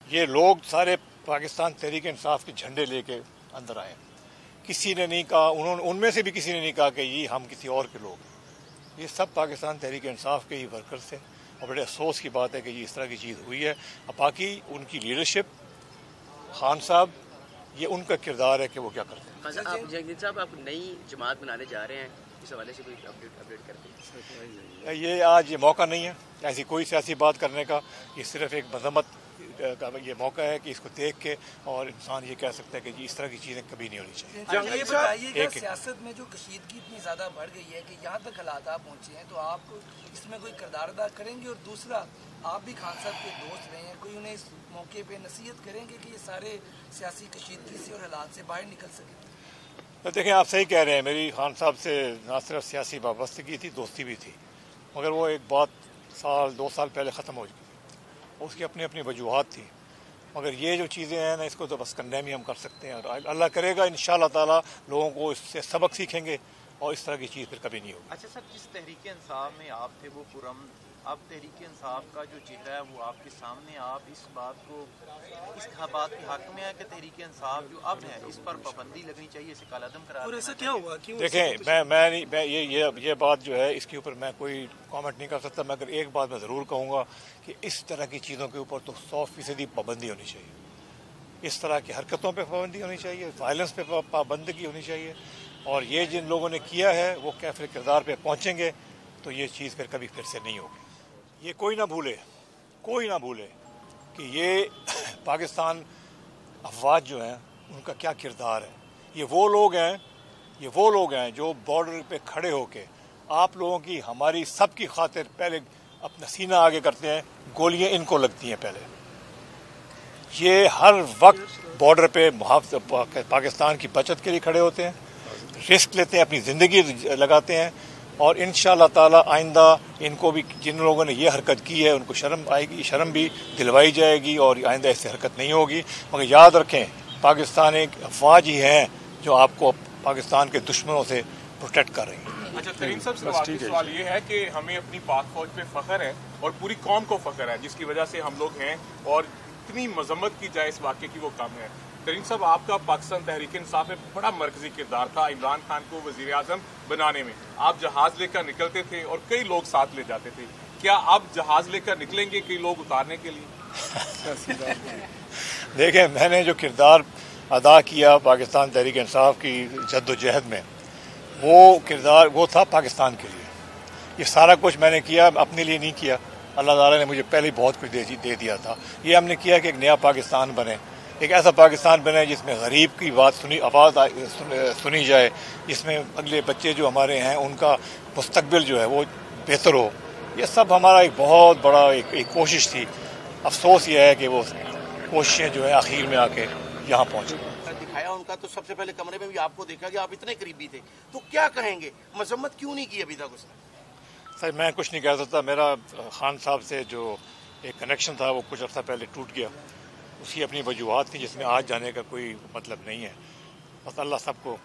یہ لوگ سارے پاکستان تحریک انصاف کے جھنڈے لے کے اندر آئے. کسی نے نہیں کہا، ان میں سے بھی کسی نے نہیں کہا کہ یہ ہم کسی اور کے لوگ ہیں. یہ سب پاکستان تحریک انصاف کے ہی ورکرز تھے، اور بڑے افسوس کی بات ہے کہ یہ اس طرح کی چیز ہوئی ہے. اب باقی ان کی لیڈرشپ، خان صاحب، یہ ان کا کردار ہے کہ وہ کیا کرتے ہیں. جہانگیر صاحب، آپ نئی جماعت بنانے جا رہے ہیں، اس حوالے سے کوئی اپڈیٹ کرتے ہیں؟ یہ آج یہ موقع نہیں ہے ایسی کوئی سیاسی بات کرنے کا. یہ صرف ایک مذمت کا یہ موقع ہے کہ اس کو دیکھ کے اور انسان یہ کہہ سکتا ہے کہ اس طرح کی چیزیں کبھی نہیں ہونی چاہیے. یہ بتائیے کہ سیاست میں جو کشیدگی اتنی زیادہ بڑھ گئی ہے کہ یہاں تک حالات آپ پہنچے ہیں، تو آپ اس میں کوئی کردار ادا کریں گے؟ اور دوسرا، آپ بھی خان صاحب کے دوست رہے ہیں، کوئی انہیں اس موقع پہ نصیحت کریں گے کہ یہ سارے سیاسی کشیدگی سے اور حالات سے باہر نکل سکیں؟ دیکھیں، آپ صحیح کہہ رہے ہیں. میری خان صاحب سے نہ صرف سیاسی وابستگی تھی، دوستی بھی تھی، مگر وہ ایک بات 2 سال پہلے ختم ہو چکی تھی. اس کی اپنی اپنی وجوہات تھی. مگر یہ جو چیزیں ہیں نا، اس کو تو بس کنڈیم ہی ہم کر سکتے ہیں، اور اللہ کرے گا انشاءاللہ تعالی لوگوں کو اس سے سبق سیکھیں گے اور اس طرح کی چیز پھر کبھی نہیں ہوگی. اچھا سر، جس تحریک انصاف میں آپ تھے وہ پرامن، اب تحریک انصاف کا جو چہرہ ہے وہ آپ کے سامنے، آپ اس بات کے حق میں ہے کہ تحریک انصاف جو اب ہے اس پر پابندی لگنی چاہیے، اسے کالعدم قرار دینا چاہیے؟ کیا ہوا؟ دیکھیں، یہ بات جو ہے اس کے اوپر میں کوئی کامنٹ نہیں کر سکتا، مگر ایک بات میں ضرور کہوں گا کہ اس طرح کی چیزوں کے اوپر تو 100% پابندی ہونی چاہیے. اس طرح کی حرکتوں پہ پابندی ہونی چاہیے، وائلنس پہ پابندگی ہونی چاہیے. اور یہ جن لوگوں نے کیا ہے وہ کیفر کردار پہ پہنچیں گے تو یہ چیز پھر کبھی پھر سے نہیں ہوگی. یہ کوئی نہ بھولے کہ یہ پاکستان افواج جو ہیں ان کا کیا کردار ہے. یہ وہ لوگ ہیں جو بارڈر پہ کھڑے ہو کے آپ لوگوں کی، ہماری سب کی خاطر پہلے اپنا سینہ آگے کرتے ہیں. گولیاں ان کو لگتی ہیں پہلے. یہ ہر وقت بارڈر پہ پاکستان کی بچت کے لیے کھڑے ہوتے ہیں، رسک لیتے ہیں، اپنی زندگی لگاتے ہیں. اور انشاءاللہ تعالی آئندہ ان کو بھی، جن لوگوں نے یہ حرکت کی ہے ان کو شرم آئے گی، شرم بھی دلوائی جائے گی، اور آئندہ اس سے حرکت نہیں ہوگی. مگر یاد رکھیں، پاکستان ایک افواج ہی ہیں جو آپ کو پاکستان کے دشمنوں سے پروٹیکٹ کر رہی ہیں. اچھا ترین صاحب، سوال یہ ہے کہ ہمیں اپنی پاک فوج پہ فخر ہے اور پوری قوم کو فخر ہے، جس کی وجہ سے ہم لوگ ہیں، اور اتنی مذمت کی جائے اس واقعے کی وہ کم ہے. ترین صاحب، آپ کا پاکستان تحریک انصاف میں بڑا مرکزی کردار تھا عمران خان کو وزیر اعظم بنانے میں. آپ جہاز لے کر نکلتے تھے اور کئی لوگ ساتھ لے جاتے تھے. کیا آپ جہاز لے کر نکلیں گے کئی لوگ اتارنے کے لیے؟ دیکھیں، میں نے جو کردار ادا کیا پاکستان تحریک انصاف کی جد و جہد میں، وہ کردار وہ تھا پاکستان کے لیے. یہ سارا کچھ میں نے کیا، اپنے لیے نہیں کیا. اللہ تعالیٰ نے مجھے پہلے ہی بہت کچھ دے دیا تھا. یہ ہم نے کیا کہ ایک نیا پاکستان بنے، ایک ایسا پاکستان بنے جس میں غریب کی آواز سنی جائے، جس میں اگلے بچے جو ہمارے ہیں ان کا مستقبل جو ہے وہ بہتر ہو. یہ سب ہمارا ایک بہت بڑا ایک کوشش تھی. افسوس یہ ہے کہ وہ کوششیں جو ہے آخر میں آ کے یہاں پہنچی. دکھایا ان کا تو سب سے پہلے کمرے میں بھی آپ کو دیکھا کہ آپ اتنے قریبی تھے، تو کیا کہیں گے؟ مذمت کیوں نہیں کی ابھی تک اس نے؟ سر، میں کچھ نہیں کہہ سکتا. میرا خان صاحب سے جو ایک کنیکشن تھا وہ کچھ عرصہ پہلے ٹوٹ گیا. اس کی اپنی وجوہات تھیں جس میں آج جانے کا کوئی مطلب نہیں ہے. بس اللہ سب کو